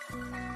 Dun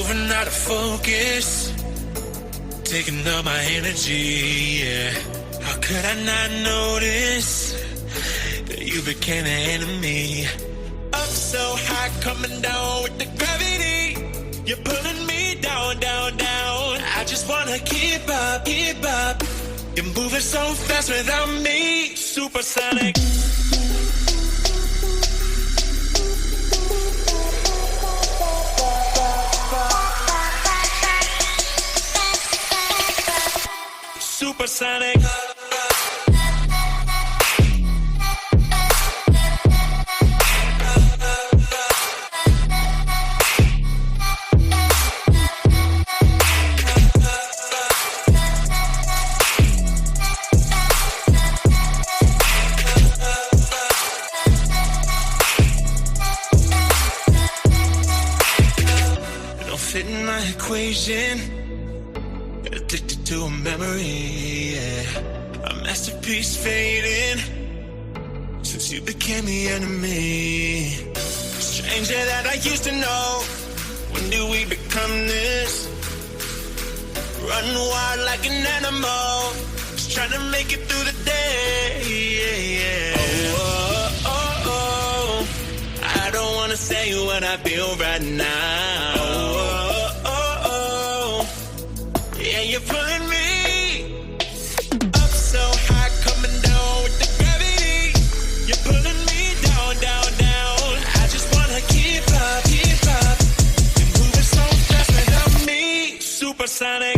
moving out of focus, taking up my energy, yeah. How could I not notice that you became an enemy? Up so high, coming down with the gravity. You're pulling me down, down, down. I just wanna keep up, keep up. You're moving so fast without me. Supersonic. Supersonic. Don't fit in my equation. Addicted to a memory, yeah. A masterpiece fading since you became the enemy. Stranger that I used to know. When do we become this? Run wild like an animal, just trying to make it through the day, yeah, yeah. Oh, oh, oh, oh. I don't wanna say what I feel right now. Oh, oh, oh, oh. Yeah, you're pulling me up so high, coming down with the gravity. You're pulling me down, down, down. I just wanna keep up, keep up. You're moving so fast without me. Supersonic.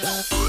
love.